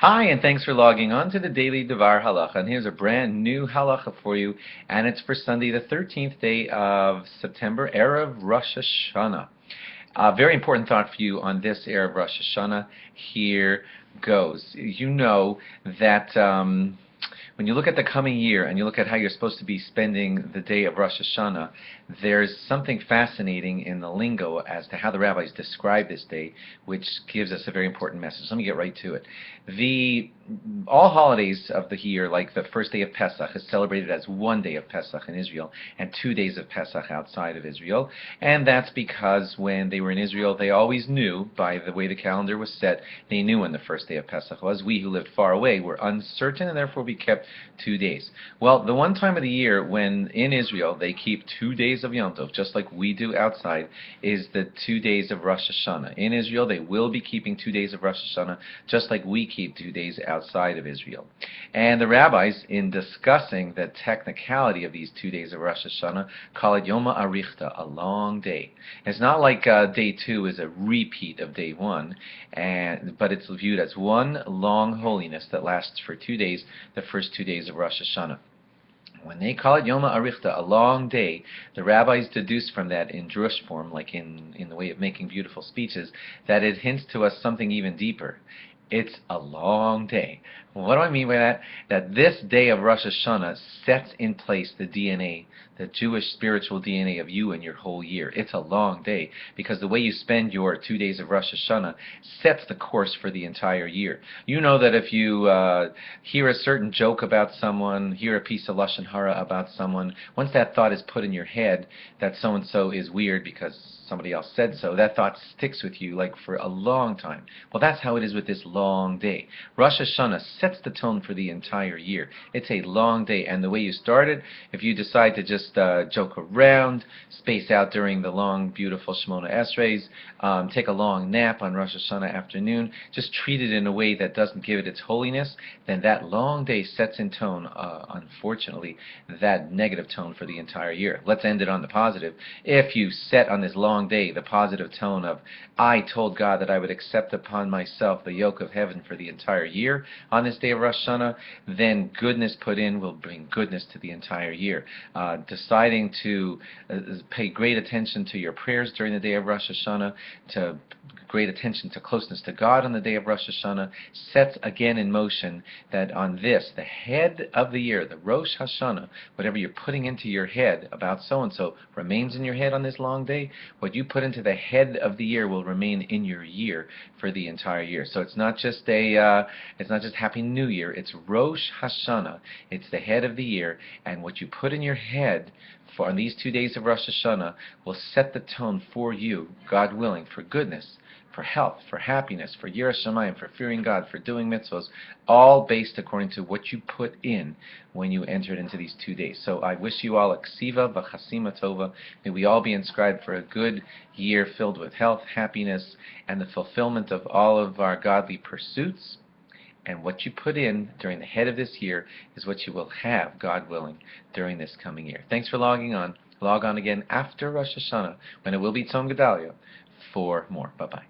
Hi, and thanks for logging on to the Daily DVAR Halacha. And here's a brand new halacha for you, and it's for Sunday, the 13th day of September, Erev Rosh Hashanah. Very important thought for you on this Erev Rosh Hashanah. Here goes. You know that when you look at the coming year and you look at how you're supposed to be spending the day of Rosh Hashanah, there's something fascinating in the lingo as to how the rabbis describe this day, which gives us a very important message. Let me get right to it. All holidays of the year, like the first day of Pesach, is celebrated as one day of Pesach in Israel and 2 days of Pesach outside of Israel. And that's because when they were in Israel, they always knew, by the way the calendar was set, they knew when the first day of Pesach was. We who lived far away were uncertain, and therefore we kept 2 days. Well, the one time of the year when in Israel they keep 2 days of Yom Tov, just like we do outside, is the 2 days of Rosh Hashanah. In Israel, they will be keeping 2 days of Rosh Hashanah, just like we keep 2 days outside of Israel. And the rabbis, in discussing the technicality of these 2 days of Rosh Hashanah, call it Yom Arichta, a long day. It's not like day 2 is a repeat of day 1, but it's viewed as one long holiness that lasts for 2 days, the first 2 days of Rosh Hashanah. When they call it Yom Arichta, a long day, the rabbis deduce from that in Drush form, like in the way of making beautiful speeches, that it hints to us something even deeper. It's a long day. What do I mean by that? That this day of Rosh Hashanah sets in place the DNA, the Jewish spiritual DNA of you and your whole year. It's a long day because the way you spend your 2 days of Rosh Hashanah sets the course for the entire year. You know that if you hear a certain joke about someone, hear a piece of Lashon Hara about someone, once that thought is put in your head that so-and-so is weird because somebody else said so, that thought sticks with you like for a long time. Well, that's how it is with this long day. Rosh Hashanah sets the tone for the entire year. It's a long day, and the way you start it, if you decide to just joke around, space out during the long, beautiful Shemona Esreis, take a long nap on Rosh Hashanah afternoon, just treat it in a way that doesn't give it its holiness, then that long day sets in tone, unfortunately, that negative tone for the entire year. Let's end it on the positive. If you set on this long day the positive tone of, I told God that I would accept upon myself the yoke of heaven for the entire year on this day of Rosh Hashanah, then goodness put in will bring goodness to the entire year. Deciding to pay great attention to your prayers during the day of Rosh Hashanah, to great attention to closeness to God on the day of Rosh Hashanah, sets again in motion that on this, the head of the year, the Rosh Hashanah, whatever you're putting into your head about so-and-so remains in your head on this long day. What you put into the head of the year will remain in your year for the entire year. So it's not just Happy New Year, it's Rosh Hashanah. It's the head of the year, and what you put in your head for on these 2 days of Rosh Hashanah will set the tone for you, God willing, for goodness, for health, for happiness, for Yiras Shamayim, for fearing God, for doing mitzvos, all based according to what you put in when you entered into these 2 days. So I wish you all a ksiva v'chasima tova. May we all be inscribed for a good year filled with health, happiness, and the fulfillment of all of our godly pursuits. And what you put in during the head of this year is what you will have, God willing, during this coming year. Thanks for logging on. Log on again after Rosh Hashanah, when it will be Tzom Gedalia, for more. Bye-bye.